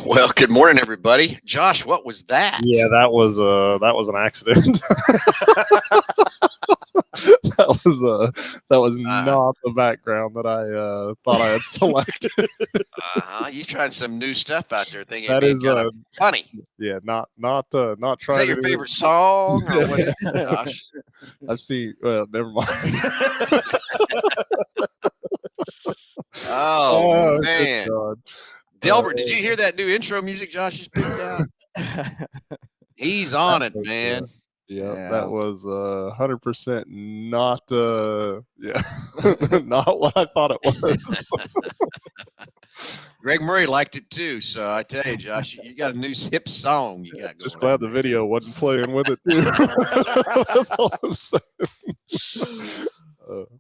Well, good morning, everybody. Josh, what was that? Yeah, that was an accident. that was not the background that I thought I had selected. You trying some new stuff out there, thinking That it'd is be kind of funny. yeah, not Is trying that to your do favorite song, or what is it, Josh? I've seen. Well, never mind. Oh Good man, God. Delbert, did you hear that new intro music Josh just picked out? He's on it, man. Yeah, that was 100% not yeah, not what I thought it was. Greg Murray liked it too, so I tell you, Josh, you got a new hip song you got going. Just glad the video wasn't playing with it too. That's all I'm saying.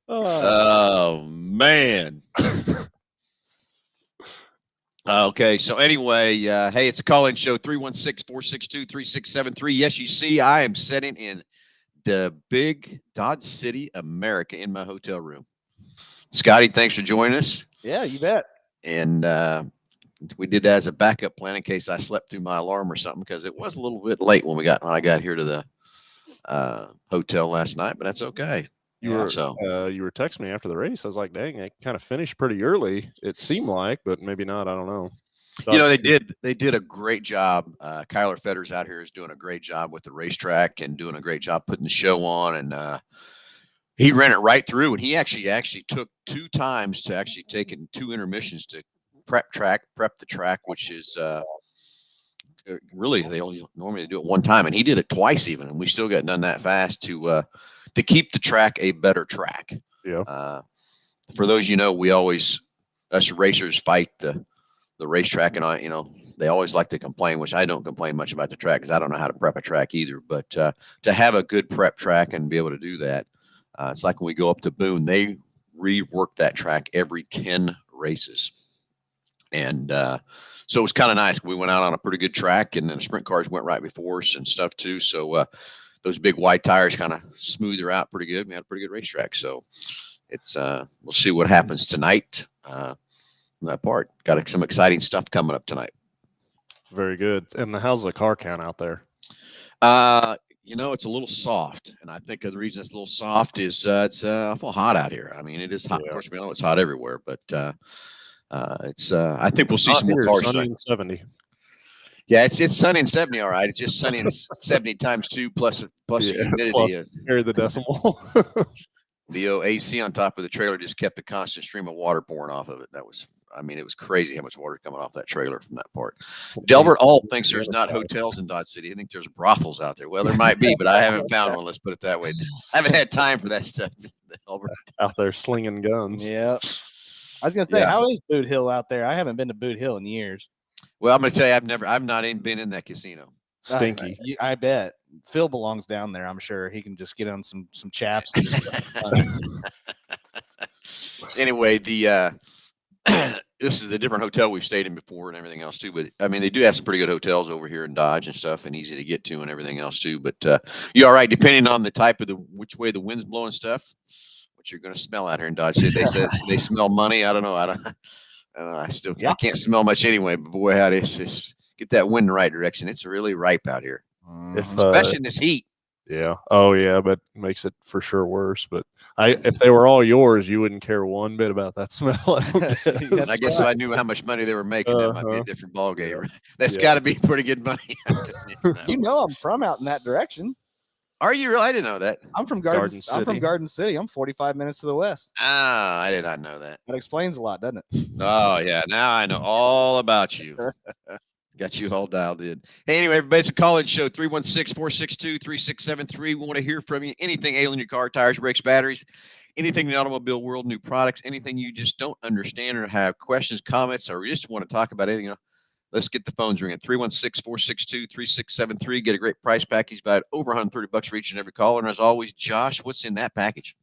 Oh man. Okay, so anyway, hey, it's a call-in show, 316-462-3673. Yes, you see, I am sitting in the big Dodge City, America, in my hotel room. Scotty, thanks for joining us. Yeah, you bet. And we did that as a backup plan in case I slept through my alarm or something, because it was a little bit late when I got here to the hotel last night, but that's okay. You were texting me after the race. I was like, dang, I kind of finished pretty early. It seemed like, but maybe not. I don't know. They did a great job. Kyler Fetters out here is doing a great job with the racetrack and doing a great job putting the show on. And he ran it right through. And he actually took 2 times to actually take in 2 intermissions to prep the track, which is really they only normally do it 1 time, and he did it twice even, and we still got done that fast to keep the track a better track. Yeah. For those we always us racers fight the racetrack, and they always like to complain, which I don't complain much about the track because I don't know how to prep a track either. But to have a good prep track and be able to do that, it's like when we go up to Boone, they rework that track every 10 races. And so it was kind of nice. We went out on a pretty good track, and then the sprint cars went right before us and stuff too. So those big wide tires kind of smoothed her out pretty good. We had a pretty good racetrack. So it's we'll see what happens tonight from that part. Got some exciting stuff coming up tonight. Very good. And how's the car count out there? It's a little soft, and I think the reason it's a little soft is it's awful hot out here. I mean, it is hot. Yeah. Of course, we know it's hot everywhere, but it's I think we'll see some more cars. Sunny and 70. Yeah, it's sunny and 70. All right, it's just sunny and 70 times 2 plus the humidity. Carry the decimal. The AC on top of the trailer just kept a constant stream of water pouring off of it. It was crazy how much water coming off that trailer from that part. Delbert Alt thinks there's not hotels in Dodge City. I think there's brothels out there. Well, there might be, but I haven't found one. Let's put it that way. I haven't had time for that stuff. Delbert. Out there slinging guns. Yeah. I was gonna say, How is Boot Hill out there? I haven't been to Boot Hill in years. Well, I'm gonna tell you, I've not even been in that casino. Stinky. I bet Phil belongs down there. I'm sure he can just get on some chaps. And Anyway, this is a different hotel we've stayed in before and everything else too. But I mean, they do have some pretty good hotels over here in Dodge and stuff, and easy to get to and everything else too. But you're all right, depending on the type of which way the wind's blowing stuff. What you're going to smell out here in Dodge City? They said they smell money. I don't know. I I can't smell much anyway. But boy, how this get that wind in the right direction. It's really ripe out here, especially in this heat. Yeah. Oh, yeah. But makes it for sure worse. But if they were all yours, you wouldn't care one bit about that smell. I guess if I knew how much money they were making, that might be a different ballgame. Right? That's got to be pretty good money. I'm from out in that direction. Are you real? I didn't know that. I'm from Garden City. I'm from Garden City. I'm 45 minutes to the west. Ah, I did not know that. That explains a lot, doesn't it? Oh, yeah. Now I know all about you. Got you all dialed in. Hey, anyway, everybody, it's a call-in show, 316-462-3673. We want to hear from you. Anything ailing your car, tires, brakes, batteries, anything in the automobile world, new products, anything you just don't understand or have questions, comments, or you just want to talk about anything, let's get the phones ringing. 316-462-3673. Get a great price package, about over $130 for each and every caller. And as always, Josh, what's in that package?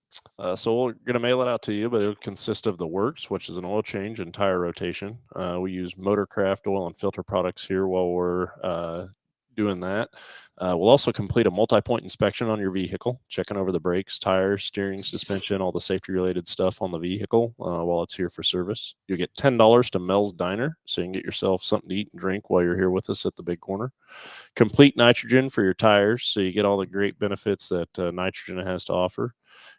So we're going to mail it out to you, but it'll consist of the works, which is an oil change and tire rotation. We use Motorcraft oil and filter products here while we're doing that. We'll also complete a multi-point inspection on your vehicle, checking over the brakes, tires, steering, suspension, all the safety-related stuff on the vehicle while it's here for service. You'll get $10 to Mel's Diner, so you can get yourself something to eat and drink while you're here with us at the Big Corner. Complete nitrogen for your tires, so you get all the great benefits that nitrogen has to offer.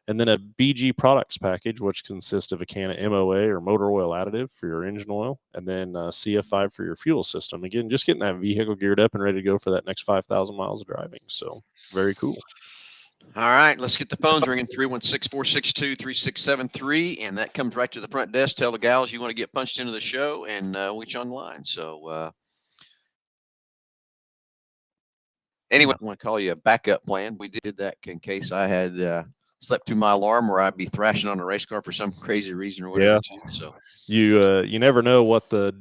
And then a BG products package, which consists of a can of MOA or motor oil additive for your engine oil, and then CF5 for your fuel system. Again, just getting that vehicle geared up and ready to go for that next 5,000 miles of driving. So very cool. All right, let's get the phones ringing. 316-462-3673, and that comes right to the front desk. Tell the gals you want to get punched into the show, and we'll get you online. So anyway, I want to call you a backup plan. We did that in case I had slept through my alarm, or I'd be thrashing on a race car for some crazy reason or whatever. Yeah. So You never know what the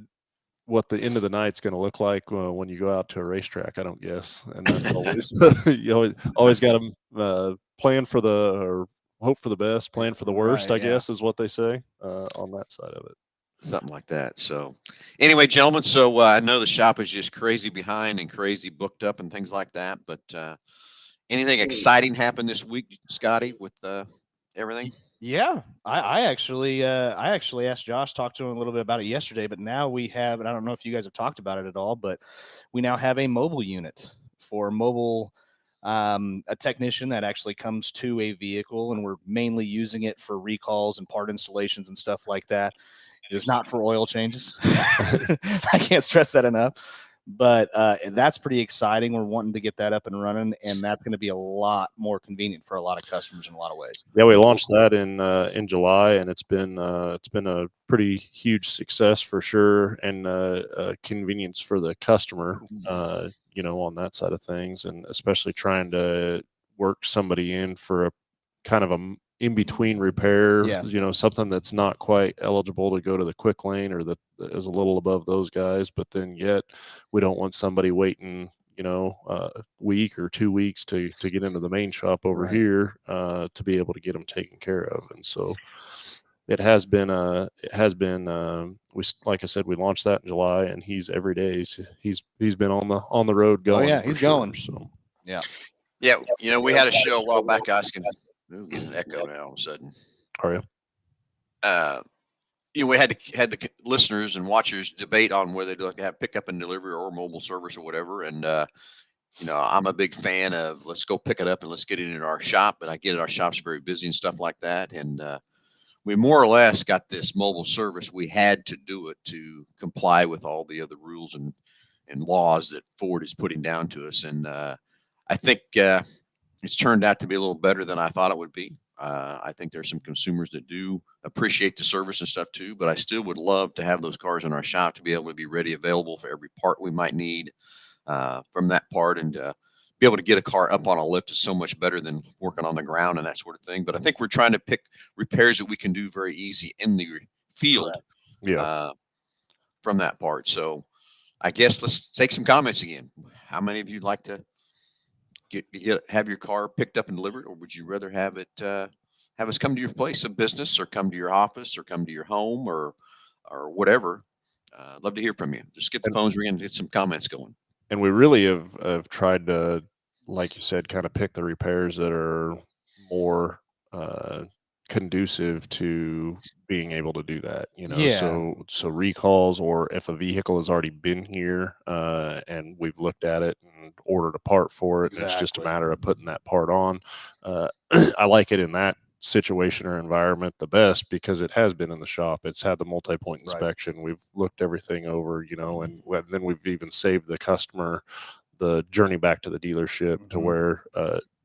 end of the night's going to look like when you go out to a racetrack, I don't guess. And that's always, you always got to plan for or hope for the best, plan for the worst, Right, I guess is what they say on that side of it. Something like that. So anyway, gentlemen, so I know the shop is just crazy behind and crazy booked up and things like that, but anything exciting happened this week, Scotty, with everything? Yeah, I actually asked Josh, talked to him a little bit about it yesterday, but now we have, and I don't know if you guys have talked about it at all, but we now have a mobile unit for mobile, a technician that actually comes to a vehicle, and we're mainly using it for recalls and part installations and stuff like that. It is not for oil changes. I can't stress that enough. But that's pretty exciting. We're wanting to get that up and running, and that's going to be a lot more convenient for a lot of customers in a lot of ways. Yeah, we launched that in July, and it's been a pretty huge success for sure, and convenience for the customer. On that side of things, and especially trying to work somebody in for a kind of a in-between repair, something that's not quite eligible to go to the quick lane or that is a little above those guys, but then yet we don't want somebody waiting, a week or 2 weeks to get into the main shop over here to be able to get them taken care of. And so it has been like I said, we launched that in July, and he's every day he's been on the road going. Oh yeah, he's going. So yeah, we had a show a while back. I was going to echo now all of a sudden. Are you? We had the listeners and watchers debate on whether they'd like to have pickup and delivery or mobile service or whatever. And I'm a big fan of let's go pick it up and let's get it in our shop. But I get it, our shop's very busy and stuff like that. And we more or less got this mobile service. We had to do it to comply with all the other rules and laws that Ford is putting down to us. And I think it's turned out to be a little better than I thought it would be. I think there's some consumers that do appreciate the service and stuff too, but I still would love to have those cars in our shop to be able to be ready, available for every part we might need from that part, and be able to get a car up on a lift is so much better than working on the ground and that sort of thing. But I think we're trying to pick repairs that we can do very easy in the field from that part. So I guess let's take some comments again. How many of you'd like to have your car picked up and delivered, or would you rather have it have us come to your place of business, or come to your office, or come to your home, or whatever? I'd love to hear from you. Just get the phones ringing and get some comments going. And we really have tried to, like you said, kind of pick the repairs that are more conducive to being able to do that, so recalls, or if a vehicle has already been here and we've looked at it and ordered a part for it, and it's just a matter of putting that part on. I like it in that situation or environment the best, because it has been in the shop. It's had the multi-point inspection. We've looked everything over, and then we've even saved the customer the journey back to the dealership to where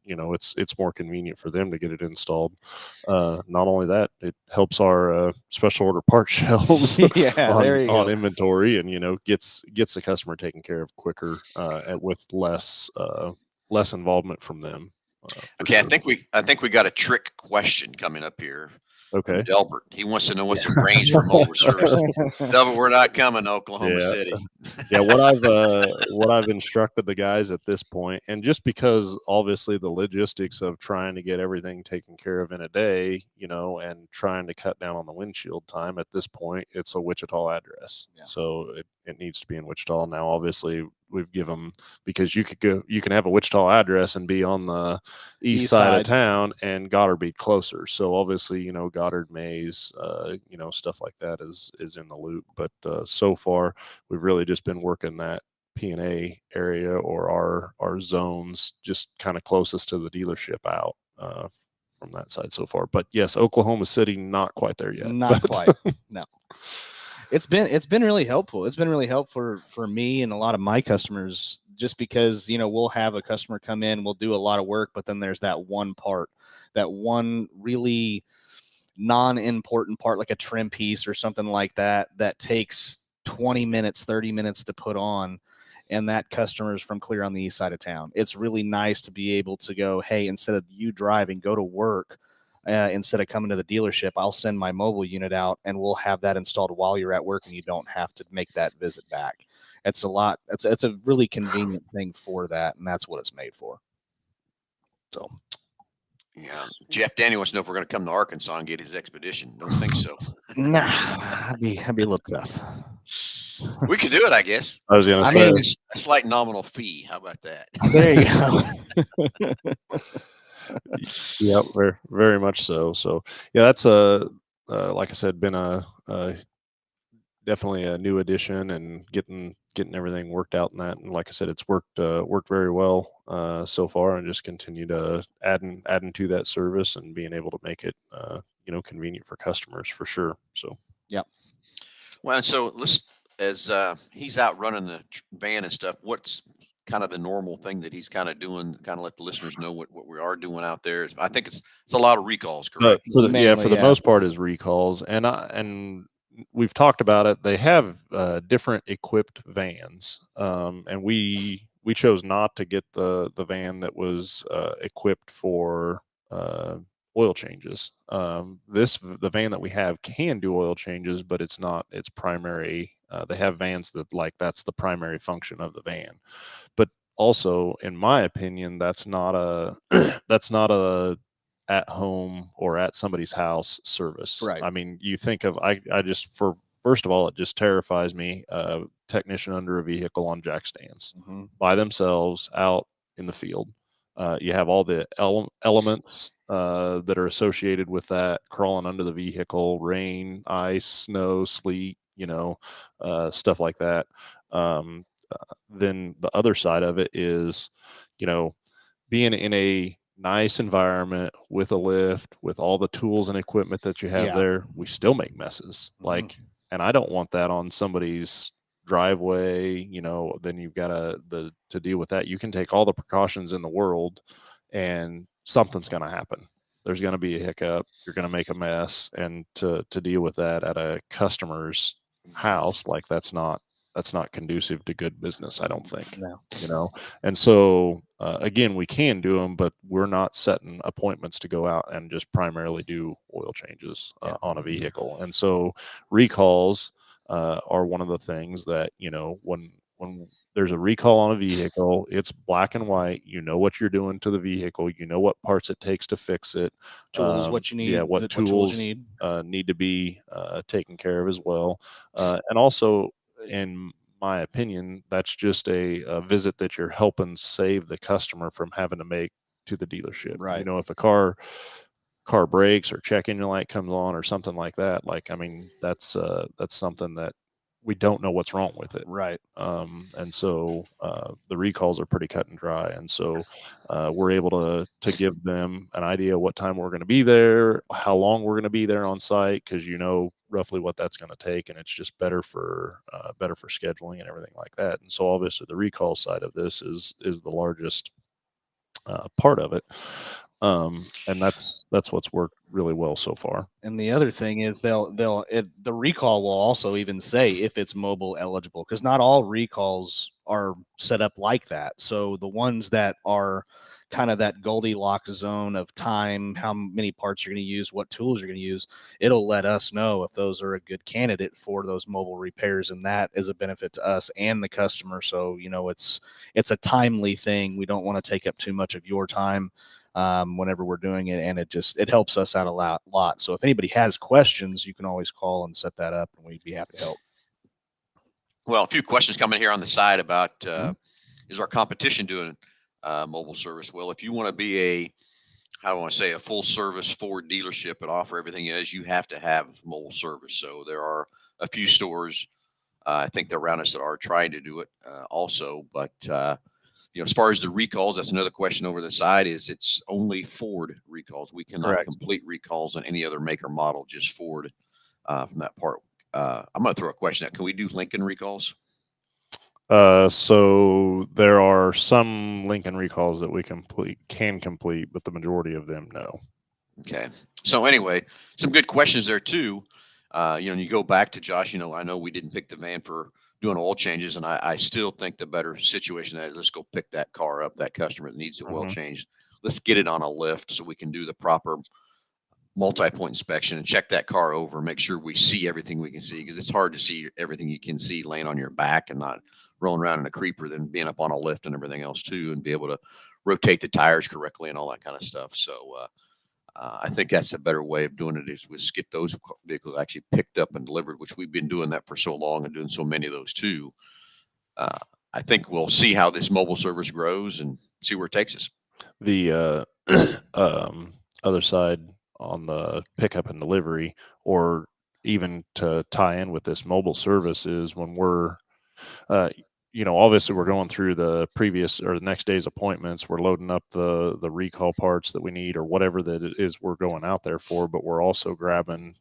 it's more convenient for them to get it installed. Not only that, it helps our special order part shelves on inventory, and gets the customer taken care of quicker with less involvement from them. Okay, sure. I think we got a trick question coming up here. Okay, Delbert, he wants to know what's the range for mobile service. Delbert, we're not coming to Oklahoma City. What I've instructed the guys at this point, and just because obviously the logistics of trying to get everything taken care of in a day, and trying to cut down on the windshield time at this point, it's a Wichita address. So it needs to be in Wichita. Now, obviously, we've given, because you can have a Wichita address and be on the east side of town, and Goddard be closer. So obviously, Goddard, Mays, stuff like that is in the loop. But so far, we've really just been working that P&A area, or our zones just kind of closest to the dealership out from that side so far. But yes, Oklahoma City, not quite there yet. Not quite. No. It's been really helpful. It's been really helpful for me and a lot of my customers, just because, we'll have a customer come in, we'll do a lot of work, but then there's that one part, that one really non-important part, like a trim piece or something like that, that takes 20 minutes, 30 minutes to put on. And that customer's from clear on the east side of town. It's really nice to be able to go, hey, instead of you driving, go to work. Instead of coming to the dealership, I'll send my mobile unit out and we'll have that installed while you're at work, and you don't have to make that visit back. It's a really convenient thing for that, and that's what it's made for. So, yeah, Jeff Daniel wants to know if we're going to come to Arkansas and get his expedition. Don't think so. Nah, that'd be a little tough. We could do it, I guess. I was going to say, it's a slight nominal fee. How about that? There you go. Yep, very, very much so. So yeah, that's like I said, been definitely a new addition, and getting everything worked out in that. And like I said, it's worked very well so far, and just continue to adding to that service and being able to make it convenient for customers for sure. So yeah. Well, and so as he's out running the van and stuff, what's kind of the normal thing that he's kind of doing, kind of let the listeners know what we are doing out there? I think it's a lot of recalls, correct? For the most part is recalls, and we've talked about it. They have different equipped vans, and we chose not to get the van that was equipped for oil changes. The van that we have can do oil changes, but it's not its primary. They have vans that that's the primary function of the van. But also, in my opinion, that's not a at home or at somebody's house service. Right. I mean, you think of, I just, first of all, it just terrifies me, technician under a vehicle on jack stands by themselves out in the field. You have all the elements that are associated with that, crawling under the vehicle, rain, ice, snow, sleet, stuff like that. Then the other side of it is, being in a nice environment with a lift, with all the tools and equipment that you have there, we still make messes. And I don't want that on somebody's driveway. Then you've got to deal with that. You can take all the precautions in the world, and something's going to happen. There's going to be a hiccup. You're going to make a mess, and to deal with that at a customer's house, that's not conducive to good business, I don't think. No. And so again, we can do them, but we're not setting appointments to go out and just primarily do oil changes on a vehicle. And so recalls are one of the things that, when there's a recall on a vehicle, it's black and white. You know what you're doing to the vehicle. You know what parts it takes to fix it. Tools, what you need. Yeah, what tools you need to be taken care of as well. And also, in my opinion, that's just a visit that you're helping save the customer from having to make to the dealership. Right. If a car breaks or check engine light comes on or something like that, that's something that we don't know what's wrong with it. Right. And so the recalls are pretty cut and dry. And so we're able to give them an idea what time we're going to be there, how long we're going to be there on site, because roughly what that's going to take, and it's just better for scheduling and everything like that. And so obviously the recall side of this is the largest part of it. And that's what's worked really well so far. And the other thing is the recall will also even say if it's mobile eligible, because not all recalls are set up like that. So the ones that are kind of that Goldilocks zone of time, how many parts you're going to use, what tools you're going to use, it'll let us know if those are a good candidate for those mobile repairs, and that is a benefit to us and the customer. So it's a timely thing. We don't want to take up too much of your time whenever we're doing it, and it helps us out a lot. So if anybody has questions, you can always call and set that up, and we'd be happy to help. Well, a few questions coming here on the side about Mhm. is our competition doing mobile service? Well, if you want to be a, how do I want to say, a full service Ford dealership and offer everything is, you have to have mobile service. So there are a few stores, I think they're around us that are trying to do it also. But as far as the recalls, that's another question over the side. Is it's only Ford recalls. We cannot Correct. complete recalls on any other maker model, just Ford from that part. I'm going to throw a question out. Can we do Lincoln recalls? So there are some Lincoln recalls that we can complete, but the majority of them, no. Okay. So anyway, some good questions there too. You go back to Josh, I know we didn't pick the van for doing oil changes, and I still think the better situation is let's go pick that car up, that customer that needs the oil Mhm. changed. Let's get it on a lift so we can do the proper multi-point inspection and check that car over, make sure we see everything we can see, because it's hard to see everything you can see laying on your back and not rolling around in a creeper, than being up on a lift and everything else too, and be able to rotate the tires correctly and all that kind of stuff. So I think that's a better way of doing it, is get those vehicles actually picked up and delivered, which we've been doing that for so long and doing so many of those too. Uh, I think we'll see how this mobile service grows and see where it takes us. The other side on the pickup and delivery, or even to tie in with this mobile service, is when we're uh, obviously we're going through the previous or the next day's appointments. We're loading up the recall parts that we need or whatever that it is we're going out there for. But we're also grabbing,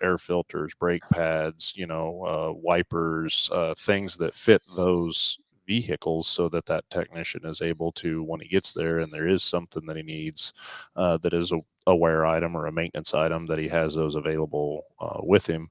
air filters, brake pads, wipers, things that fit those vehicles, so that technician is able to, when he gets there and there is something that he needs, that is a wear item or a maintenance item, that he has those available with him.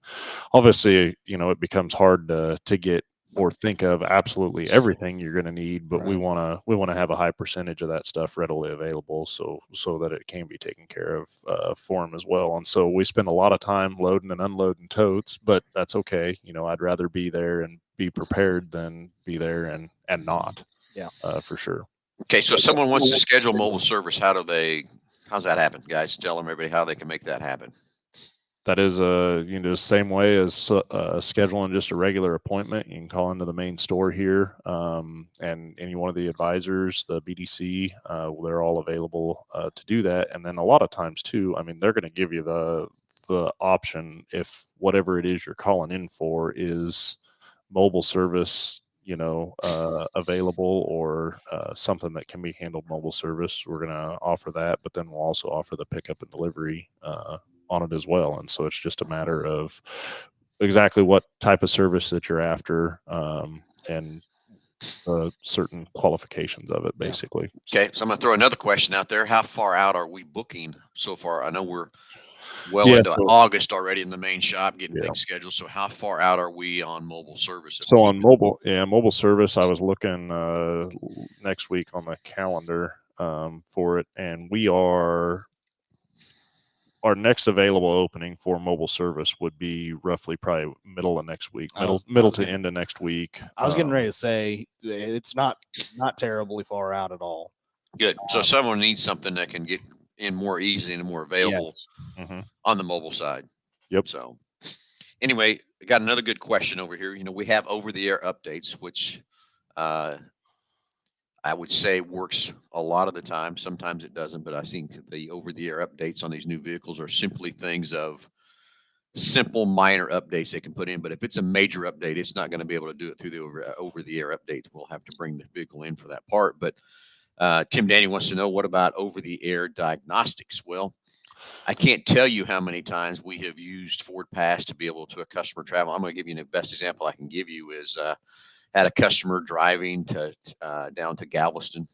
Obviously, it becomes hard to get or think of absolutely everything you're going to need, but we Right. want to have a high percentage of that stuff readily available, so that it can be taken care of for him as well. And so we spend a lot of time loading and unloading totes, but that's okay. I'd rather be there and be prepared than be there and not. Yeah. For sure. Okay, so if someone wants to schedule mobile service, how's that happen, guys? Tell them, everybody, how they can make that happen. That is the same way as scheduling just a regular appointment. You can call into the main store here, and any one of the advisors, the BDC, they're all available to do that. And then a lot of times too, I mean, they're going to give you the option, if whatever it is you're calling in for is mobile service, available, or something that can be handled mobile service, we're going to offer that. But then we'll also offer the pickup and delivery on it as well. And so it's just a matter of exactly what type of service that you're after, and certain qualifications of it, basically. Okay, so I'm going to throw another question out there. How far out are we booking so far? I know we're well Yeah. into So August already in the main shop, getting yeah. things scheduled. So how far out are we on mobile service? So on mobile service, I was looking next week on the calendar for it, and our next available opening for mobile service would be roughly probably middle of next week, middle to end of next week. I was getting ready to say it's not terribly far out at all. Good. So someone needs something that can get in more easy and more available Yes. on the mobile side. Yep. So anyway, I got another good question over here. We have over the air updates, which I would say works a lot of the time. Sometimes it doesn't, but I think the over the air updates on these new vehicles are simply things of simple minor updates they can put in. But if it's a major update, it's not going to be able to do it through the over the air updates. We'll have to bring the vehicle in for that part. But Tim Danny wants to know, what about over the air diagnostics? Well, I can't tell you how many times we have used Ford Pass to be able to a customer travel. I'm going to give you the best example I can give you is had a customer driving to down to Galveston,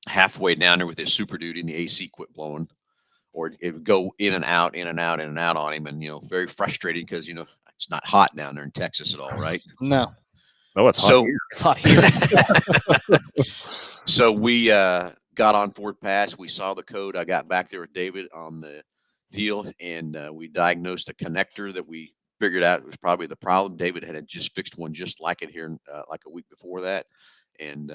halfway down there with his Super Duty and the AC quit blowing, or it would go in and out, in and out, in and out on him, and very frustrating because it's not hot down there in Texas at all, right? No, it's hot here. It's hot here. So we got on Ford Pass. We saw the code. I got back there with David on the deal, and we diagnosed a connector that we figured out was probably the problem. David had just fixed one just like it here, like a week before that, and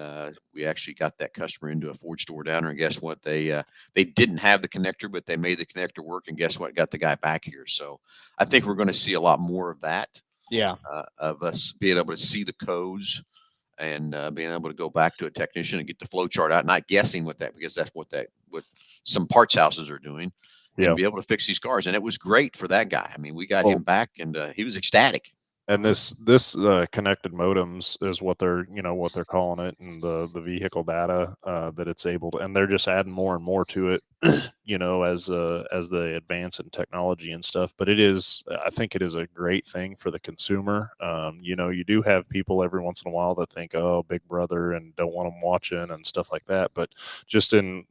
we actually got that customer into a Ford store down there. And guess what? They didn't have the connector, but they made the connector work. And guess what? Got the guy back here. So I think we're going to see a lot more of that. Yeah. Of us being able to see the codes and being able to go back to a technician and get the flow chart out, not guessing with that, because that's what some parts houses are doing, and Yeah. be able to fix these cars. And it was great for that guy. I mean, we got Well, him back, and he was ecstatic. and this connected modems is what they're calling it, and the vehicle data that it's able to, and they're just adding more and more to it, as they advance in technology and stuff. But I think it is a great thing for the consumer. You do have people every once in a while that think, oh, Big Brother, and don't want them watching and stuff like that. But just in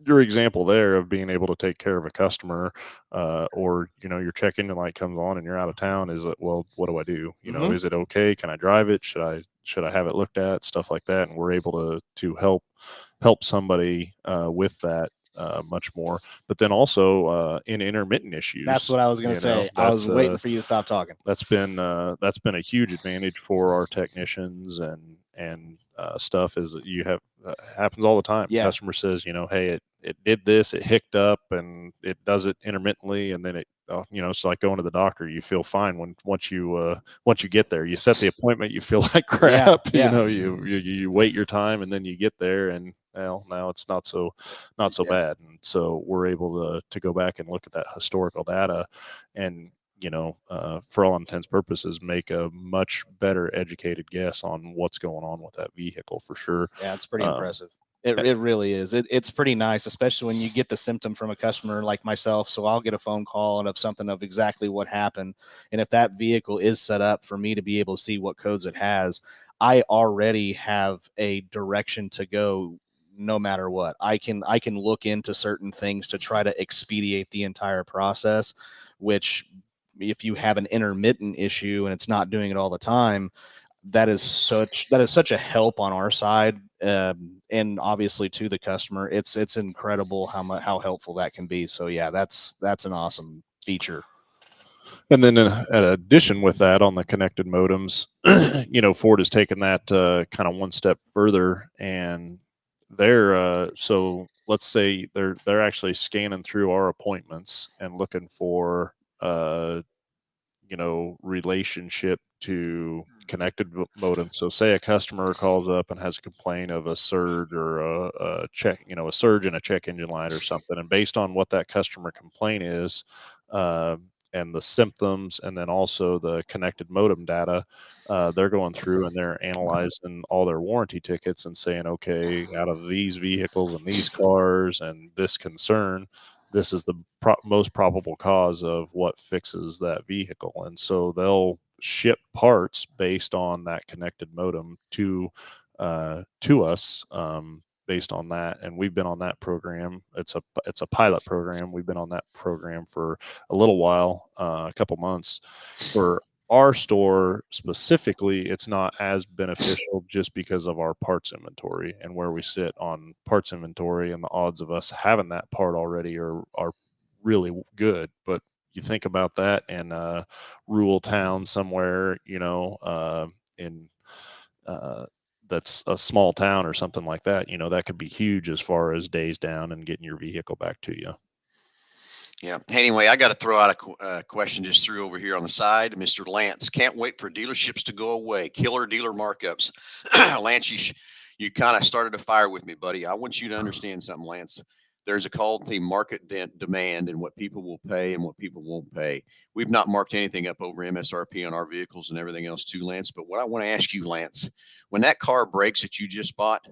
your example there of being able to take care of a customer, or your check-in light comes on and you're out of town, is it, well, what do I do? Is it okay? Can I drive it? Should I have it looked at? Stuff like that. And we're able to help somebody with that much more. But then also in intermittent issues. That's what I was going to say. I was waiting for you to stop talking. That's been a huge advantage for our technicians and stuff, is that you have happens all the time. Yeah. Customer says, hey, it did this, it hicked up, and it does it intermittently, and then it's like going to the doctor. You feel fine once you get there. You set the appointment, you feel like crap. Yeah. You wait your time, and then you get there, and well, now it's not so bad. And so we're able to go back and look at that historical data, and for all intents and purposes, make a much better educated guess on what's going on with that vehicle, for sure. Yeah, it's pretty impressive. It really is. It's pretty nice, especially when you get the symptom from a customer like myself. So I'll get a phone call and of something of exactly what happened. And if that vehicle is set up for me to be able to see what codes it has, I already have a direction to go no matter what. I can look into certain things to try to expedite the entire process, which if you have an intermittent issue and it's not doing it all the time, that is such a help on our side, and obviously to the customer. It's incredible how helpful that can be. So yeah, that's an awesome feature. And then in addition with that, on the connected modems, Ford has taken that kind of one step further, and they're so let's say they're actually scanning through our appointments and looking for relationship to connected modem. So say a customer calls up and has a complaint of a surge or a surge in a check engine light or something, and based on what that customer complaint is, and the symptoms, and then also the connected modem data, they're going through and they're analyzing all their warranty tickets and saying, okay, out of these vehicles and these cars and this concern, this is the most probable cause of what fixes that vehicle. And so they'll ship parts based on that connected modem to us, based on that. And we've been on that program. It's a pilot program. We've been on that program for a little while, a couple months. For our store specifically, it's not as beneficial just because of our parts inventory and where we sit on parts inventory, and the odds of us having that part already are really good. But you think about that in a rural town somewhere, in that's a small town or something like that, that could be huge as far as days down and getting your vehicle back to you. Yeah. Anyway, I got to throw out a question just threw over here on the side. Mr. Lance, can't wait for dealerships to go away. Killer dealer markups. Lance, you kind of started a fire with me, buddy. I want you to understand something, Lance. There's a call to market demand and what people will pay and what people won't pay. We've not marked anything up over MSRP on our vehicles and everything else too, Lance. But what I want to ask you, Lance, when that car breaks that you just bought,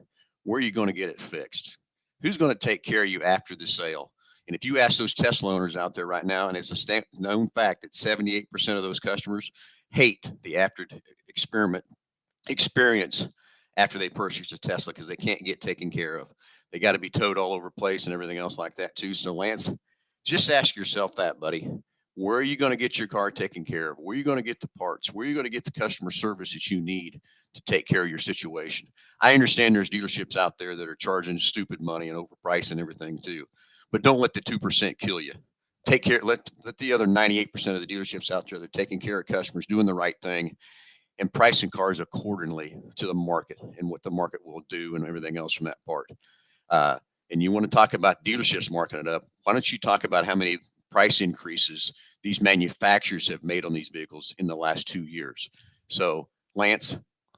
where are you going to get it fixed? Who's going to take care of you after the sale? And if you ask those Tesla owners out there right now, and it's a known fact that 78% of those customers hate the after experience after they purchase a Tesla because they can't get taken care of. They got to be towed all over the place and everything else like that too. So Lance, just ask yourself that, buddy. Where are you going to get your car taken care of? Where are you going to get the parts? Where are you going to get the customer service that you need to take care of your situation? I understand there's dealerships out there that are charging stupid money and overpricing everything too. But don't let the 2% kill you. Take care. Let the other 98% of the dealerships out there that are taking care of customers, doing the right thing, and pricing cars accordingly to the market and what the market will do and everything else from that part. And you want to talk about dealerships marking it up. Why don't you talk about how many price increases these manufacturers have made on these vehicles in the last 2 years. So, Lance,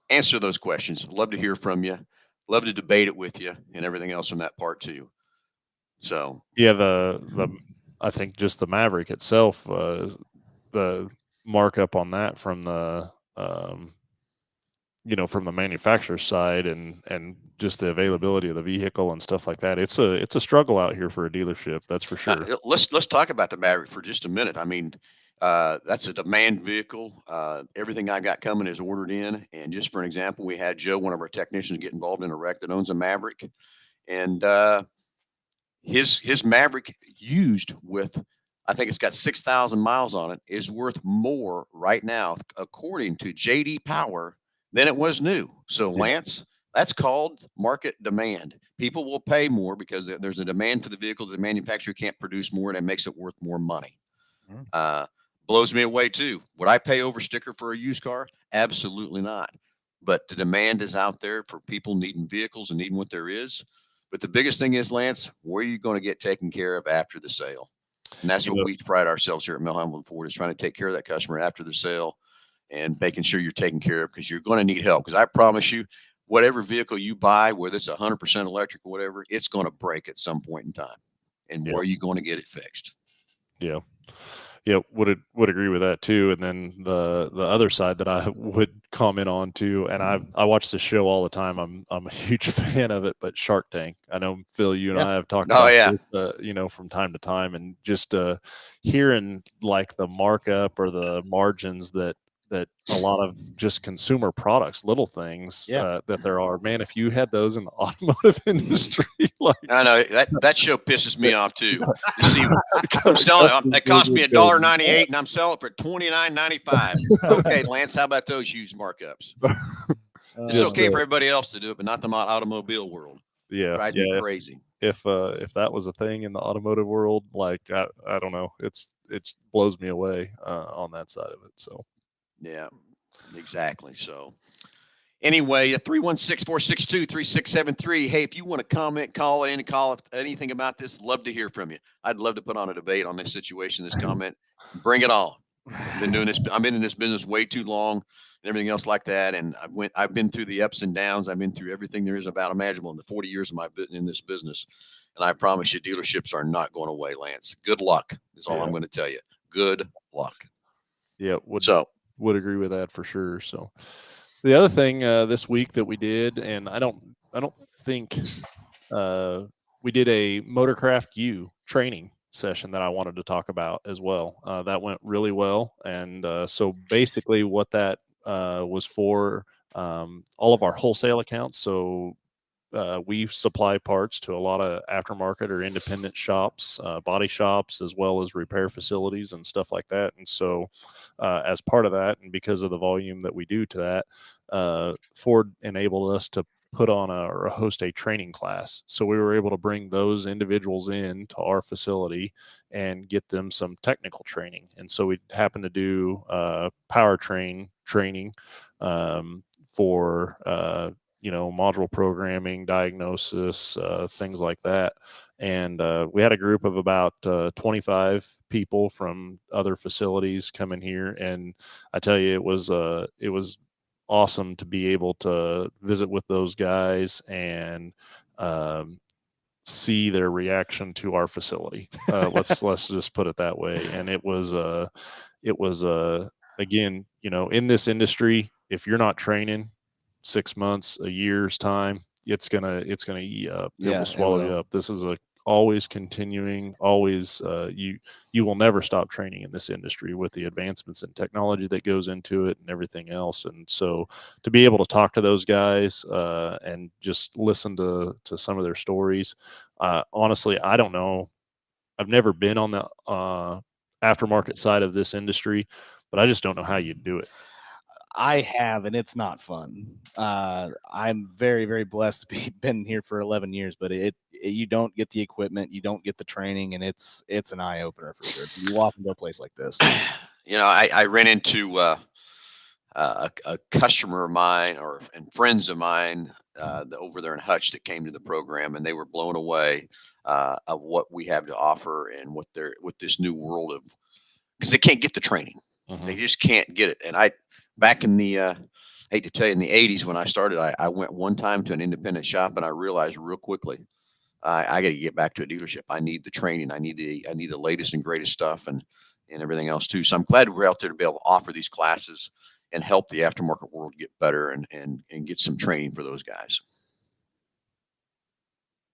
answer those questions. Love to hear from you. Love to debate it with you and everything else from that part too. So, yeah, the I think just the Maverick itself, the markup on that from the from the manufacturer's side and just the availability of the vehicle and stuff like that. It's a struggle out here for a dealership, that's for sure. let's talk about the Maverick for just a minute. I mean, that's a demand vehicle. Everything I got coming is ordered in. And just for an example, we had Joe, one of our technicians, get involved in a wreck that owns a Maverick, and his Maverick used with, I think it's got 6,000 miles on it, is worth more right now, according to JD Power, than it was new. So, Yeah. Lance, that's called market demand. People will pay more because there's a demand for the vehicle. The manufacturer can't produce more, and it makes it worth more money. Mhm. Blows me away too. Would I pay over sticker for a used car? Absolutely not. But the demand is out there for people needing vehicles and needing what there is. But the biggest thing is, Lance, where are you going to get taken care of after the sale? And that's You what know, we pride ourselves here at Mel Hambelton Ford, is trying to take care of that customer after the sale and making sure you're taken care of, because you're going to need help. Because I promise you, whatever vehicle you buy, whether it's 100% electric or whatever, it's going to break at some point in time. And Yeah. where are you going to get it fixed? Yeah. Yeah, would agree with that too. And then the other side that I would comment on too, and I watch this show all the time. I'm a huge fan of it, but Shark Tank. I know, Phil, you and Yeah. I have talked Oh, about yeah. this, from time to time, and just hearing like the markup or the margins that a lot of just consumer products, little things Yeah. that there are. Man, if you had those in the automotive industry, like I know that show pisses me off too. You see, I'm selling it. It cost me $1.98, and I'm selling it for $29.95. Okay, Lance, how about those huge markups? It's Just, okay for everybody else to do it, but not the automobile world. yeah, Drives me crazy. if that was a thing in the automotive world, like I don't know, it blows me away on that side of it. So Yeah, exactly. So anyway, 316-462-3673. Hey, if you want to comment, call in, call anything about this, love to hear from you. I'd love to put on a debate on this situation, this comment. Bring it on. I've been in this business way too long and everything else like that. And I've been through the ups and downs. I've been through everything there is about imaginable in the 40 years of my in this business. And I promise you, dealerships are not going away, Lance. Good luck is all I'm going to tell you. Good luck. Yeah, would agree with that for sure. So the other thing this week that we did, and I don't think we did a Motorcraft U training session that I wanted to talk about as well. That went really well, and so basically what that was for, all of our wholesale accounts. So we supply parts to a lot of aftermarket or independent shops, body shops, as well as repair facilities and stuff like that. And so, as part of that, and because of the volume that we do to that, Ford enabled us to put on or host a training class. So we were able to bring those individuals in to our facility and get them some technical training. And so we happened to do powertrain training for module programming, diagnosis, things like that. And we had a group of about 25 people from other facilities come in here, and I tell you, it was awesome to be able to visit with those guys and see their reaction to our facility. Let's just put it that way. And it was again, in this industry, if you're not training 6 months, a year's time, it's gonna eat you up. It will swallow you up. This is always continuing, always you will never stop training in this industry with the advancements in technology that goes into it and everything else. And so to be able to talk to those guys and just listen to some of their stories, honestly, I don't know. I've never been on the aftermarket side of this industry, but I just don't know how you do it. I have, and it's not fun. I'm very, very blessed to be been here for 11 years, but you don't get the equipment, you don't get the training, and it's an eye opener for sure. You walk into a place like this. I ran into a customer of mine and friends of mine over there in Hutch that came to the program, and they were blown away of what we have to offer and what this new world of because they can't get the training. They just can't get it. And back in the, hate to tell you, in the 80s when I started, I went one time to an independent shop and I realized real quickly, I got to get back to a dealership. I need the training. I need the latest and greatest stuff and everything else too. So I'm glad we're out there to be able to offer these classes and help the aftermarket world get better and get some training for those guys.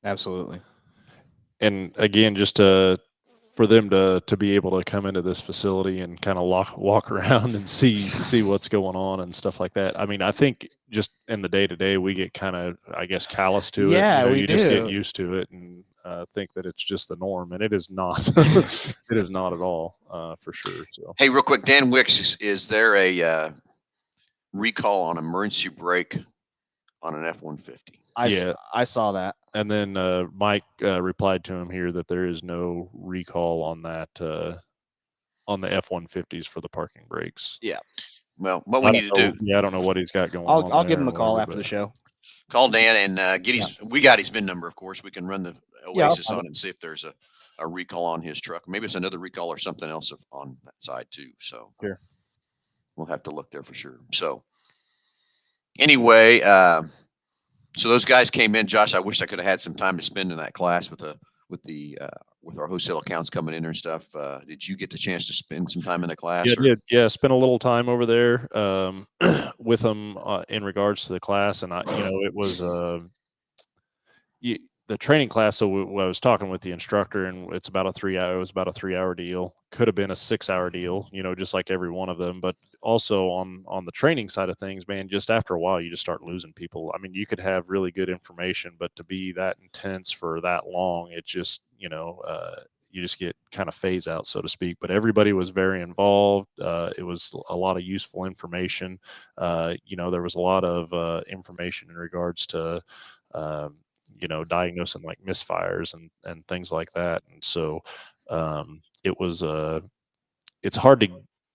Absolutely. And again, just for them to be able to come into this facility and kind of walk around and see what's going on and stuff like that. I mean, I think just in the day to day, we get kind of, I guess, callous to it. Yeah, you just get used to it and think that it's just the norm, and it is not. It is not at all, for sure. So, hey, real quick, Dan Wicks, is there a recall on emergency brake on an F-150? I saw that. And then Mike replied to him here that there is no recall on that on the F-150s for the parking brakes. Yeah. Well, what we need to do? Yeah, I don't know what he's got going on. I'll give him a call after the show. Call Dan and get his. We got his VIN number, of course. We can run the Oasis on it and see if there's a recall on his truck. Maybe it's another recall or something else on that side too. So sure. We'll have to look there for sure. So anyway, so those guys came in. Josh, I wish I could have had some time to spend in that class with our wholesale accounts coming in and stuff. Did you get the chance to spend some time in the class? Yeah, I did. Yeah, spent a little time over there with them in regards to the class, and it was the training class. So I was talking with the instructor, and it's about a 3 hour. It was about a 3 hour deal. Could have been a 6 hour deal, just like every one of them. But also on the training side of things, man, just after a while, you just start losing people. I mean, you could have really good information, but to be that intense for that long, it just, you just get kind of phase out, so to speak. But everybody was very involved. It was a lot of useful information. There was a lot of information in regards to, diagnosing like misfires and things like that. And so it was it's hard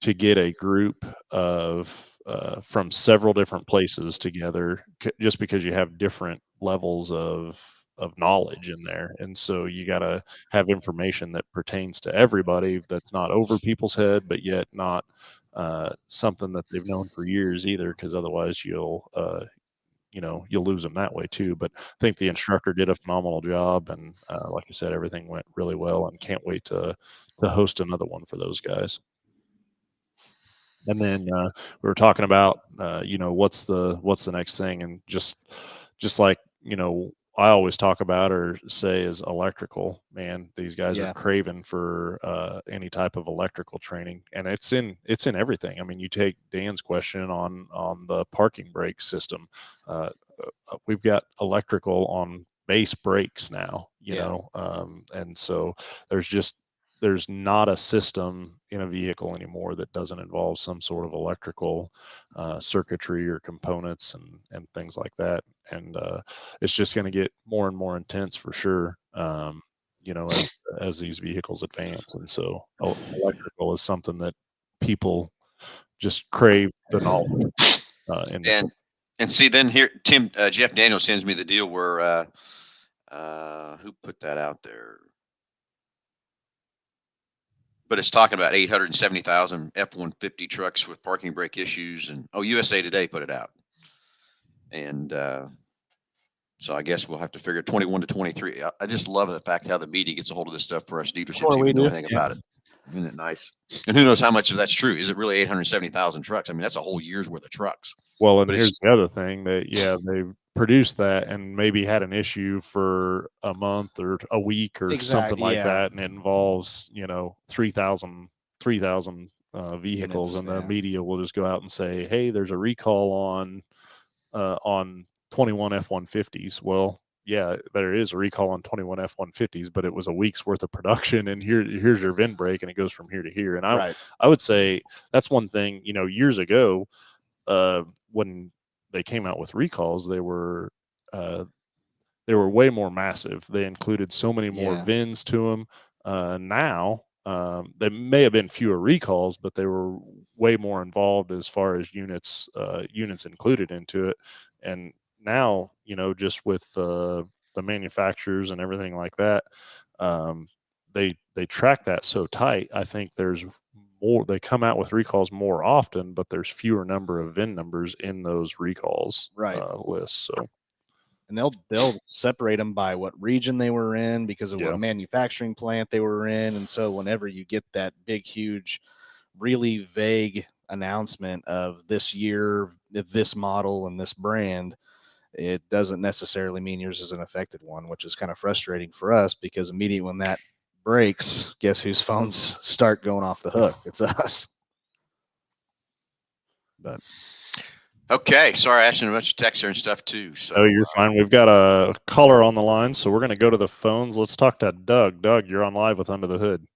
to get a group of from several different places together just because you have different levels of knowledge in there. And so you got to have information that pertains to everybody, that's not over people's head, but yet not something that they've known for years either, because otherwise you'll lose them that way too. But I think the instructor did a phenomenal job, and like I said, everything went really well, and can't wait to host another one for those guys. And then we were talking about what's the next thing, and just like I always talk about or say is electrical. Man, these guys are craving for any type of electrical training, and it's in everything. I mean, you take Dan's question on the parking brake system. We've got electrical on base brakes now, and so there's not a system in a vehicle anymore that doesn't involve some sort of electrical circuitry or components and things like that. And it's just going to get more and more intense for sure, as these vehicles advance. And so electrical is something that people just crave the knowledge. And see, then here, Jeff Daniel sends me the deal where who put that out there? But it's talking about 870,000 F-150 trucks with parking brake issues, and USA Today put it out. And so I guess we'll have to figure 21 to 23. I just love the fact how the media gets a hold of this stuff for us dealerships. We know anything about it. Isn't it nice? And who knows how much of that's true? Is it really 870,000 trucks? I mean, that's a whole year's worth of trucks. Well, and here's the other thing that, they produced that and maybe had an issue for a month or a week or something like that. And it involves, 3,000 vehicles, and the media will just go out and say, hey, there's a recall on 21 F-150s. Well, yeah, there is a recall on 21 F-150s, but it was a week's worth of production, and here's your VIN brake, and it goes from here to here. And I would say that's one thing, years ago, when they came out with recalls, they were way more massive. They included so many more VINs to them. Now, there may have been fewer recalls, but they were way more involved as far as units included into it. And now, just with the manufacturers and everything like that, they track that so tight. I think there's they come out with recalls more often, but there's fewer number of VIN numbers in those recalls lists. So, and they'll separate them by what region they were in because of what manufacturing plant they were in. And so whenever you get that big, huge, really vague announcement of this year, this model, and this brand, it doesn't necessarily mean yours is an affected one, which is kind of frustrating for us because immediately when that breaks, guess whose phones start going off the hook? It's us. But okay, sorry, I asked you a bunch of texts and stuff too. So oh, you're fine. We've got a caller on the line, so we're going to go to the phones. Let's talk to Doug. Doug, you're on live with Under the Hood.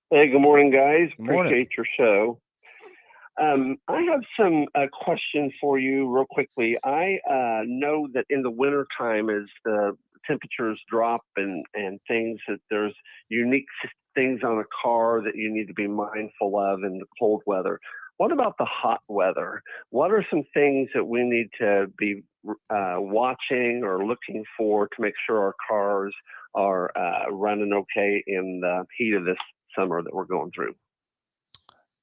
Hey, good morning, guys. Good morning. Appreciate your show. I have some questions for you real quickly. I know that in the wintertime, as the temperatures drop and things, that there's unique things on a car that you need to be mindful of in the cold weather. What about the hot weather? What are some things that we need to be watching or looking for to make sure our cars are running okay in the heat of this summer that we're going through?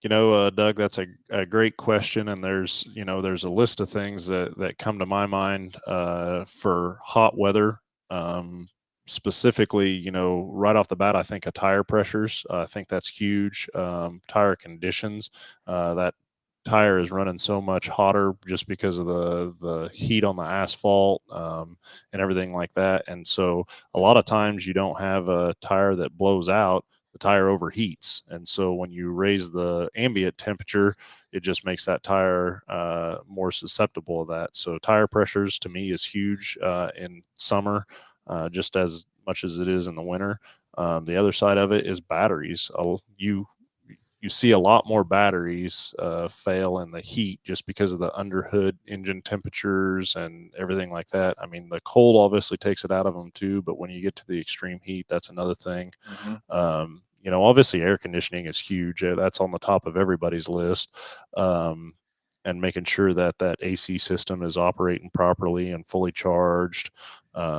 Doug, that's a great question. And there's a list of things that come to my mind for hot weather. Specifically, right off the bat, I think of tire pressures. I think that's huge. Tire conditions. That tire is running so much hotter just because of the heat on the asphalt and everything like that. And so a lot of times you don't have a tire that blows out. The tire overheats. And so when you raise the ambient temperature, it just makes that tire more susceptible to that. So tire pressures to me is huge in summer, just as much as it is in the winter. The other side of it is batteries. You see a lot more batteries fail in the heat just because of the underhood engine temperatures and everything like that. I mean, the cold obviously takes it out of them too, but when you get to the extreme heat, that's another thing. Mm-hmm. Obviously air conditioning is huge. That's on the top of everybody's list. And making sure that AC system is operating properly and fully charged,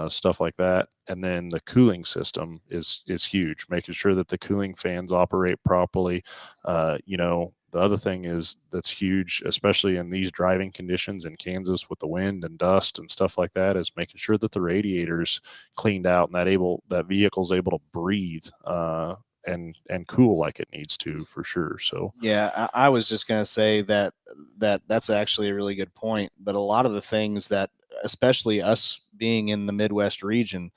stuff like that. And then the cooling system is huge, making sure that the cooling fans operate properly. The other thing that's huge, especially in these driving conditions in Kansas with the wind and dust and stuff like that, is making sure that the radiator's cleaned out and that vehicle's able to breathe and cool like it needs to, for sure. So yeah, I was just going to say that's actually a really good point. But a lot of the things that, especially us being in the Midwest region,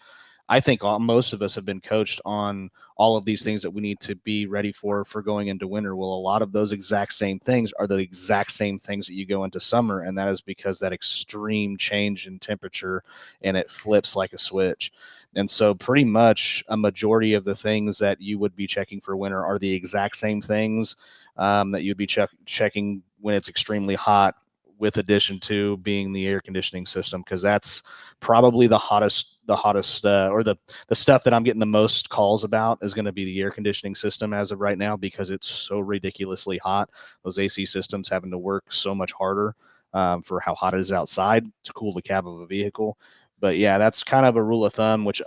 I think most of us have been coached on all of these things that we need to be ready for going into winter. Well, a lot of those exact same things are the exact same things that you go into summer. And that is because that extreme change in temperature, and it flips like a switch. And so pretty much a majority of the things that you would be checking for winter are the exact same things that you'd be checking when it's extremely hot, with addition to being the air conditioning system, because that's probably the hottest or the stuff that I'm getting the most calls about is going to be the air conditioning system as of right now, because it's so ridiculously hot. Those AC systems having to work so much harder for how hot it is outside to cool the cab of a vehicle. But yeah, that's kind of a rule of thumb, which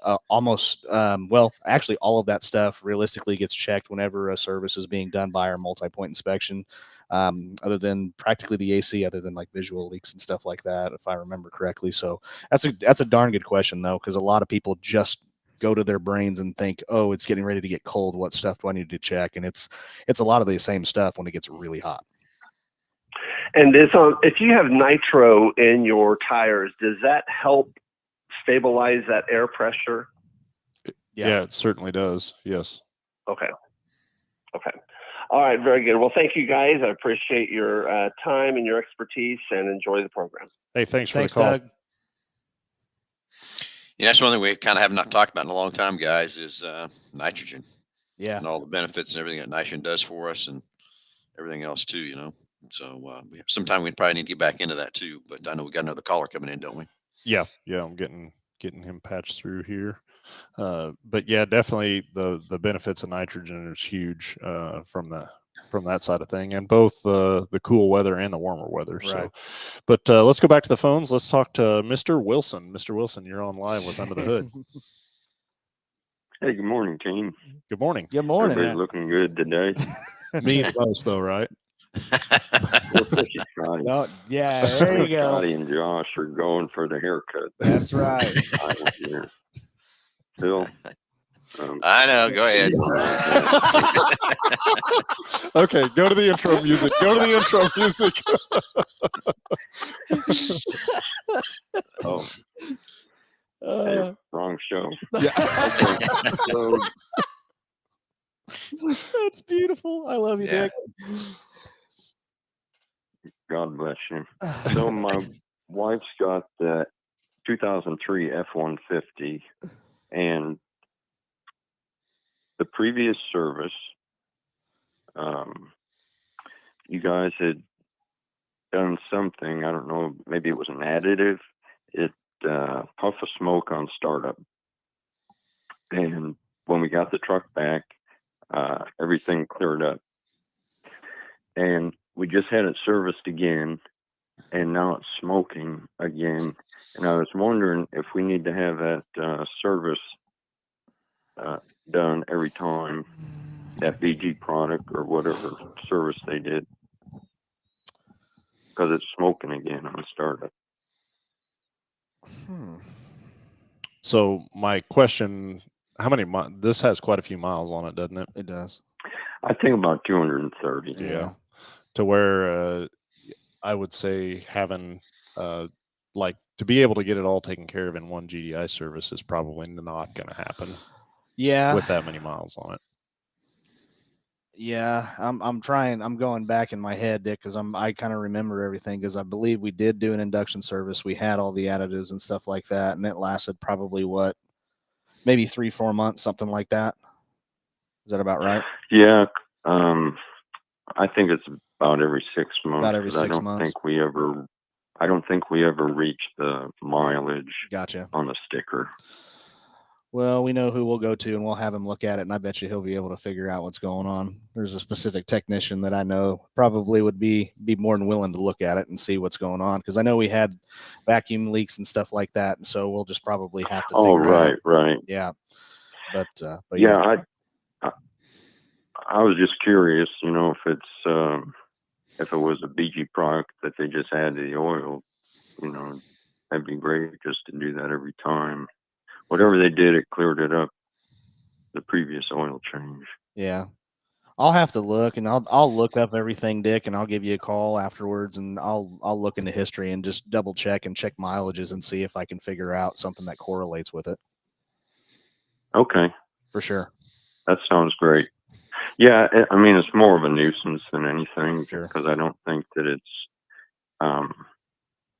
actually all of that stuff realistically gets checked whenever a service is being done by our multi-point inspection. Other than practically the AC, other than like visual leaks and stuff like that, if I remember correctly. So that's a darn good question though, because a lot of people just go to their brains and think, oh, it's getting ready to get cold. What stuff do I need to check? And it's a lot of the same stuff when it gets really hot. And if you have nitro in your tires, does that help stabilize that air pressure? Yeah, it certainly does. Yes. Okay. All right, very good. Well, thank you guys. I appreciate your time and your expertise, and enjoy the program. Hey, thanks for the call. Doug. Yeah, that's one thing we kind of have not talked about in a long time, guys, is nitrogen. Yeah. And all the benefits and everything that nitrogen does for us and everything else too, So sometime we probably need to get back into that too. But I know we got another caller coming in, don't we? Yeah. I'm getting him patched through here. But yeah, definitely the benefits of nitrogen is huge from that side of thing, and both the cool weather and the warmer weather. Right. So, but let's go back to the phones. Let's talk to Mr. Wilson. Mr. Wilson, you're on live with Under the Hood. Hey, good morning, team. Good morning. Good morning. Everybody's looking good today. Me the most, though, right? We're pushing Scotty. No, yeah, there you go. Scotty and Josh are going for the haircut. That's right. Phil. I know. Go ahead. Okay, go to the intro music. Go to the intro music. Oh, hey, wrong show. Yeah. So, That's beautiful. I love you, Yeah. Dick. God bless you. So my wife's got the 2003 F-150, and the previous service, you guys had done something. I don't know. Maybe it was an additive. It puff of smoke on startup. And when we got the truck back, everything cleared up. And we just had it serviced again, and now it's smoking again. And I was wondering if we need to have that service done every time, that BG product or whatever service they did, because it's smoking again on startup. So my question, how many this has quite a few miles on it, doesn't it? It does. I think about 230. Yeah. To where I would say having like to be able to get it all taken care of in one GDI service is probably not going to happen. Yeah. With that many miles on it. Yeah, I'm trying. I'm going back in my head, Dick, because I kind of remember everything, because I believe we did do an induction service. We had all the additives and stuff like that, and it lasted probably maybe 3-4 months, something like that. Is that about right? Yeah, I think it's about every 6 months. About every 6 I don't months. I don't think we ever reached the mileage. Gotcha. On the sticker. Well, we know who we'll go to, and we'll have him look at it, and I bet you he'll be able to figure out what's going on. There's a specific technician that I know probably would be more than willing to look at it and see what's going on, because I know we had vacuum leaks and stuff like that, and so we'll just probably have to figure out. Right. Yeah. But yeah, I was just curious, if it's if it was a BG product that they just add to the oil, that'd be great just to do that every time. Whatever they did, it cleared it up, the previous oil change. Yeah. I'll have to look, and I'll look up everything, Dick, and I'll give you a call afterwards, and I'll look into history and just double check and check mileages and see if I can figure out something that correlates with it. Okay. For sure. That sounds great. Yeah, I mean, it's more of a nuisance than anything, Sure. Because I don't think that it's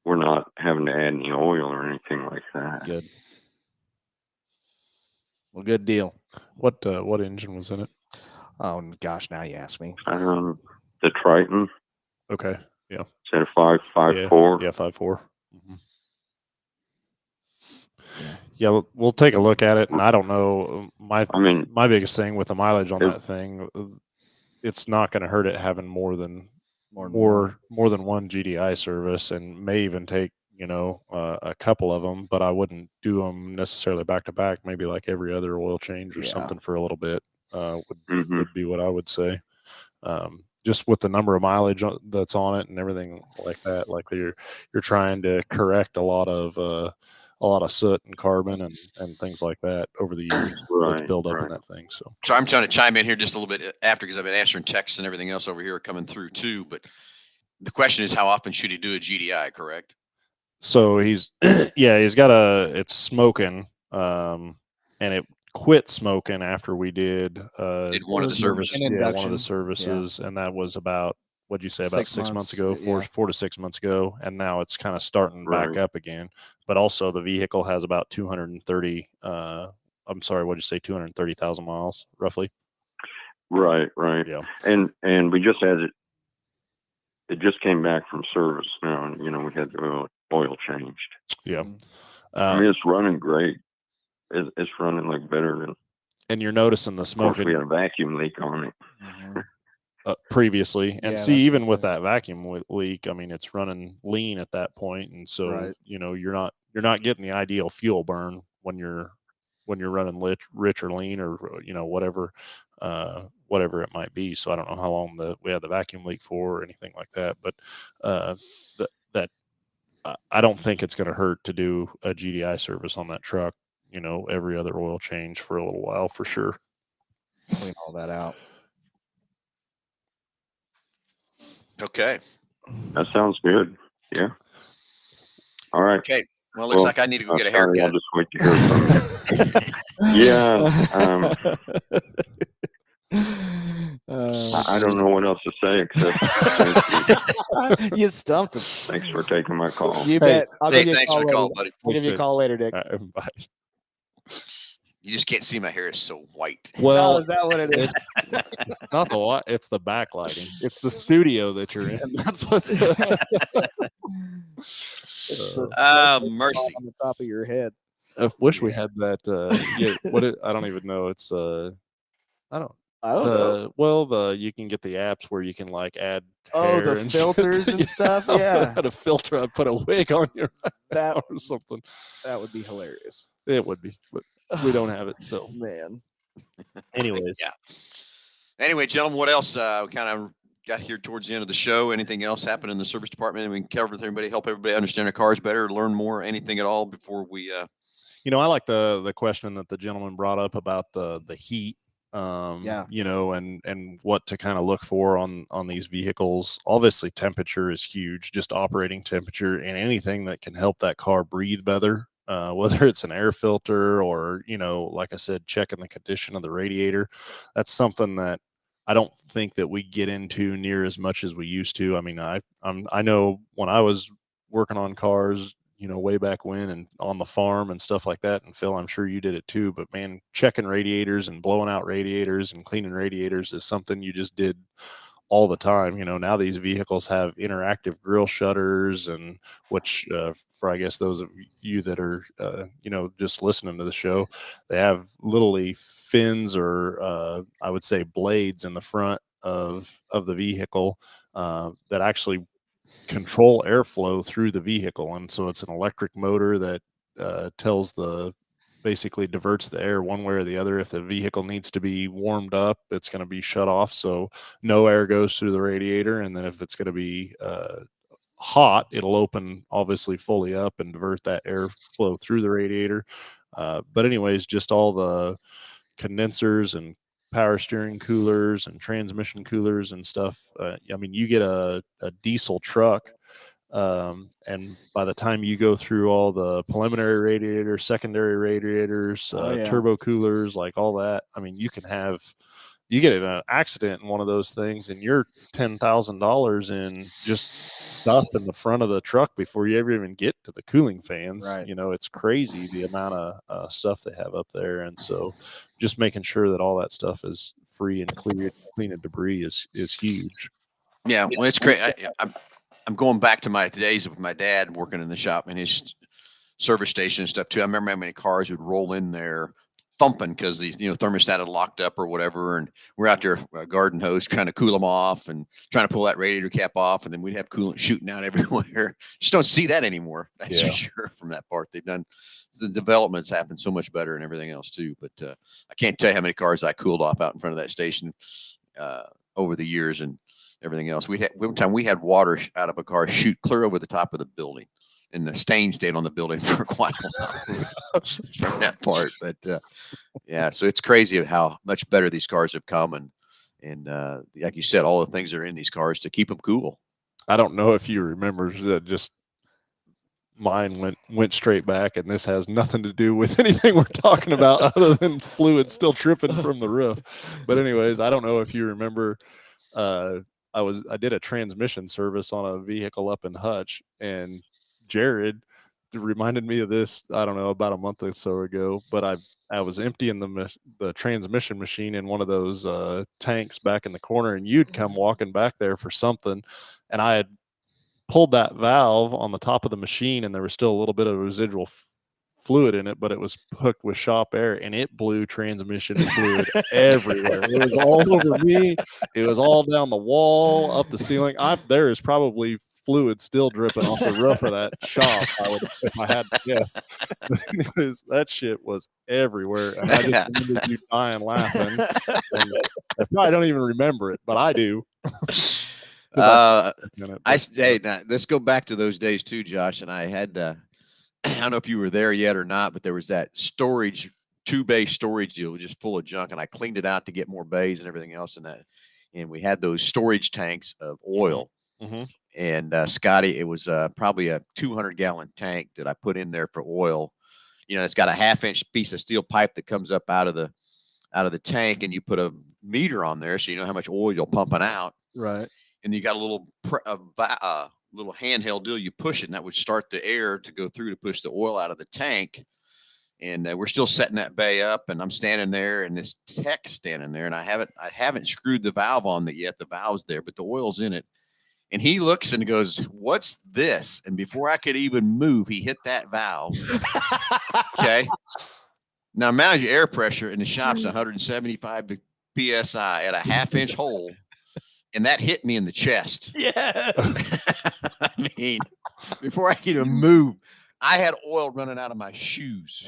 we're not having to add any oil or anything like that. Good. Well, good deal. What engine was in it? Oh gosh, now you ask me. The Triton. Okay. Yeah. Is that a 5.4? Yeah, 5.4. Mm-hmm. Yeah, we'll take a look at it, and I don't know. My biggest thing with the mileage on that thing, it's not going to hurt it having more than one GDI service, and may even take a couple of them, but I wouldn't do them necessarily back to back. Maybe like every other oil change or something for a little bit would be what I would say. Just with the number of mileage that's on it and everything like that, like you're trying to correct a lot of soot and carbon and things like that over the years that's built up in that thing. So I'm trying to chime in here just a little bit after, because I've been answering texts and everything else over here coming through too. But the question is, how often should he do a GDI? Correct. So he's it's smoking, and it quit smoking after we did one of the services. One of the services, and that was about, what'd you say, about 6 months ago, 4 to 6 months ago, and now it's kind of starting back up again. But also the vehicle has about 230 I'm sorry, what'd you say, 230,000 miles roughly? Right. Yeah. And we just had it just came back from service now, and we had the oil changed. Yeah. I mean, it's running great. It's running like better than. And you're noticing the smoke. Of course, we had a vacuum leak on it. Previously, and even with that vacuum leak, I mean, it's running lean at that point, and so you're not getting the ideal fuel burn when you're when you're running rich or lean or whatever it might be. So I don't know how long we had the vacuum leak for or anything like that, but that I don't think it's going to hurt to do a GDI service on that truck. Every other oil change for a little while for sure. Clean all that out. Okay. That sounds good. Yeah. All right. Okay. Well, it looks like I need to go get a haircut. I'll just wait to hear from you. Yeah. I don't know what else to say except thank you. You stumped him. Thanks for taking my call. You bet. I'll give you a thanks call for the later. call, buddy. I'll give you a call later, Dick. Bye. You just can't see my hair is so white. Well, is that what it is? It's not the light, it's the backlighting. It's the studio that you're in. That's what's mercy on the top of your head. I wish we had that. I don't even know. It's I don't know. Well, you can get the apps where you can like add hair the and filters and stuff. Yeah, had a filter. I put a wig on your that or something. That would be hilarious. It would be, but we don't have it. So man. Anyways, yeah. Anyway, gentlemen, what else? We kind of got here towards the end of the show. Anything else happened in the service department? We can cover with everybody, help everybody understand their cars better, learn more, anything at all before we. I like the question that the gentleman brought up about the heat. And what to kind of look for on these vehicles. Obviously, temperature is huge. Just operating temperature and anything that can help that car breathe better. Whether it's an air filter or, like I said, checking the condition of the radiator. That's something that I don't think that we get into near as much as we used to. I mean, I know when I was working on cars, way back when and on the farm and stuff like that. And Phil, I'm sure you did it too, but man, checking radiators and blowing out radiators and cleaning radiators is something you just did all the time. Now these vehicles have interactive grille shutters, and which for I guess those of you that are just listening to the show, they have literally fins or I would say blades in the front of the vehicle that actually control airflow through the vehicle. And so it's an electric motor that basically diverts the air one way or the other. If the vehicle needs to be warmed up, it's going to be shut off so no air goes through the radiator. And then if it's going to be hot, it'll open obviously fully up and divert that airflow through the radiator. But anyways, just all the condensers and power steering coolers and transmission coolers and stuff. You get a diesel truck, and by the time you go through all the preliminary radiators, secondary radiators, turbo coolers, like all that, you get in an accident in one of those things and you're $10,000 in just stuff in the front of the truck before you ever even get to the cooling fans. Right. It's crazy the amount of stuff they have up there. And so just making sure that all that stuff is free and clean of debris is huge. Yeah. Well, it's great. I'm going back to my days with my dad working in the shop and his service station and stuff too. I remember how many cars would roll in there thumping because the thermostat had locked up or whatever, and we're out there garden hose trying to cool them off and trying to pull that radiator cap off, and then we'd have coolant shooting out everywhere. Just don't see that anymore. That's for sure. From that part, the developments happen so much better and everything else too. But I can't tell you how many cars I cooled off out in front of that station over the years and everything else. One time we had water out of a car shoot clear over the top of the building, and the stain stayed on the building for quite a while from that part. But so it's crazy how much better these cars have come, and like you said, all the things that are in these cars to keep them cool. I don't know if you remember that. Just mine went straight back, and this has nothing to do with anything we're talking about other than fluid still dripping from the roof. But anyways, I don't know if you remember. I did a transmission service on a vehicle up in Hutch, and Jared reminded me of this, I don't know, about a month or so ago, but I was emptying the transmission machine in one of those tanks back in the corner, and you'd come walking back there for something, and I had pulled that valve on the top of the machine, and there was still a little bit of residual fluid in it, but it was hooked with shop air, and it blew transmission fluid everywhere. It was all over me. It was all down the wall, up the ceiling. There is probably fluid still dripping off the roof of that shop. If I had to guess. That shit was everywhere, and I just remember you dying laughing. And I probably don't even remember it, but I do. Hey, now, let's go back to those days too, Josh. And I had, I don't know if you were there yet or not, but there was that storage, 2-bay storage deal just full of junk, and I cleaned it out to get more bays and everything else. And we had those storage tanks of oil. Mm-hmm. And Scotty, it was probably a 200-gallon tank that I put in there for oil. You know, it's got a 1/2-inch piece of steel pipe that comes up out of the tank, and you put a meter on there so you know how much oil you're pumping out. Right. And you got a little little handheld deal. You push it, and that would start the air to go through to push the oil out of the tank. And we're still setting that bay up, and I'm standing there, and this tech's standing there, and I haven't screwed the valve on it yet. The valve's there, but the oil's in it. And he looks and goes, "What's this?" And before I could even move, he hit that valve. Okay. Now imagine air pressure in the shop's 175 psi at a 1/2-inch hole. And that hit me in the chest. Yeah. I mean, before I could even move, I had oil running out of my shoes.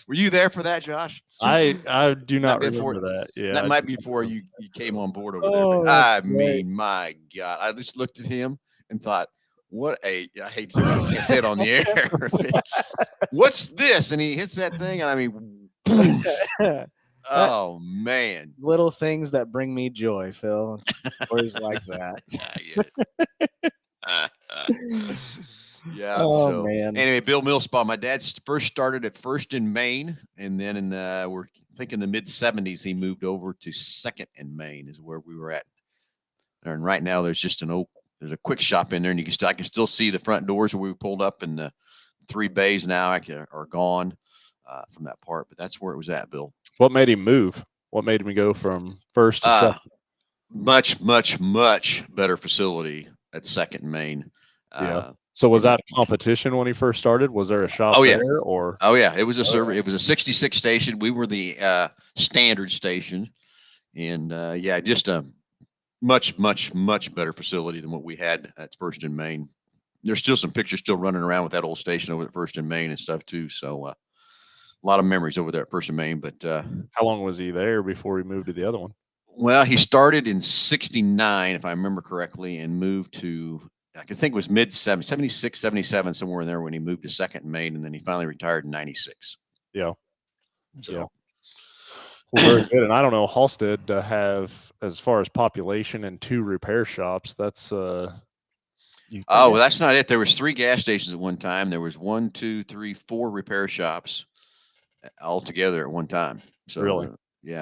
Were you there for that, Josh? I do not remember that. Yeah, that might be before you came on board over there. But I mean, my God, I just looked at him and thought, I hate to I say it on the air. What's this? And he hits that thing, and I mean, boom. Oh man! Little things that bring me joy, Phil. Stories like that. Yeah. Oh man. Anyway, Bill Millspaw. My dad first started at First in Maine, and then we're thinking the mid '70s he moved over to Second in Maine is where we were at. And right now there's just there's a quick shop in there, and I can still see the front doors where we pulled up, and the 3 bays now are gone from that part. But that's where it was at, Bill. What made him move? What made him go from First to Second? Much, much, much better facility at Second in Maine. Yeah. So was that a competition when he first started? Was there a shop there? Or it was a server. It was a 66 station. We were the standard station, and just a much, much, much better facility than what we had at First in Maine. There's still some pictures still running around with that old station over at First in Maine and stuff too. So. A lot of memories over there at First in Maine, but how long was he there before he moved to the other one? Well, he started in '69, if I remember correctly, and moved to, I think it was mid 76, 77, somewhere in there when he moved to Second in Maine, and then he finally retired in '96. Yeah. So. Yeah. Well, very good. And I don't know, Halstead to have, as far as population and 2 repair shops, that's well, that's not it. There was 3 gas stations at one time. There was 1, 2, 3, 4 repair shops all together at one time. So really,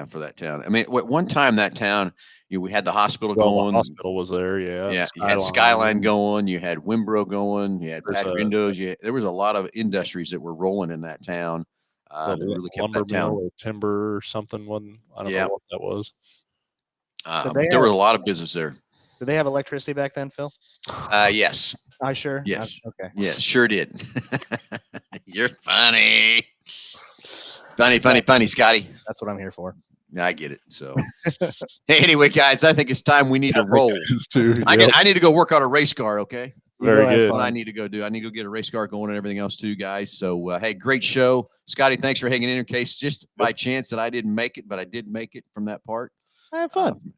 for that town. I mean, at one time that town, we had the hospital going. The hospital was there, yeah. Yeah, you had Skyline going. You had Wimbro going. You had Pat Windows. There was a lot of industries that were rolling in that town. That really kept that town. Or timber or something. I don't know what that was. But there was a lot of business there. Did they have electricity back then, Phil? Yes. I sure. Yes. Okay. Yes, sure did. You're funny. Funny, Scotty. That's what I'm here for. I get it. So, hey, anyway, guys, I think it's time we need to roll. Too. I need to go work on a race car. Okay. Very good. What I need to go do. I need to go get a race car going and everything else too, guys. So, hey, great show, Scotty. Thanks for hanging in case just by chance that I didn't make it, but I did make it from that part. I had fun.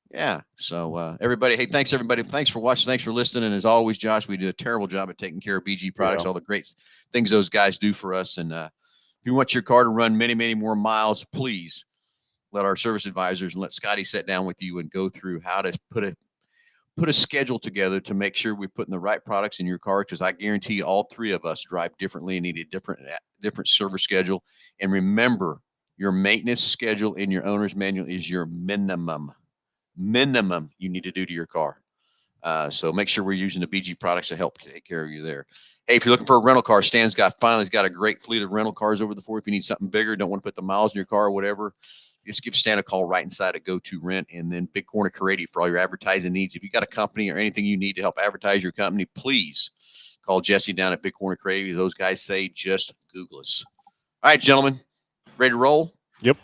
Yeah. So, everybody, hey, thanks everybody. Thanks for watching. Thanks for listening. And as always, Josh, we do a terrible job at taking care of BG products, all the great things those guys do for us. And if you want your car to run many, many more miles, please let our service advisors and let Scotty sit down with you and go through how to put a schedule together to make sure we're putting the right products in your car. Because I guarantee all 3 of us drive differently and need a different service schedule. And remember, your maintenance schedule in your owner's manual is your minimum you need to do to your car. So make sure we're using the BG products to help take care of you there. Hey, if you're looking for a rental car, Stan's finally got a great fleet of rental cars over the floor. If you need something bigger, don't want to put the miles in your car or whatever, just give Stan a call right inside of Go To Rent. And then Big Corner Carady for all your advertising needs. If you got a company or anything you need to help advertise your company, please call Jesse down at Big Corner Carady. Those guys say just Google us. All right, gentlemen, ready to roll? Yep.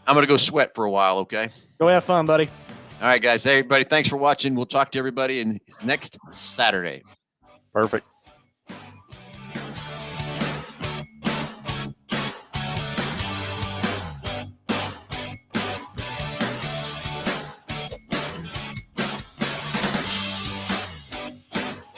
I'm going to go sweat for a while, okay? Go have fun, buddy. All right, guys. Hey, everybody. Thanks for watching. We'll talk to everybody next Saturday. Perfect.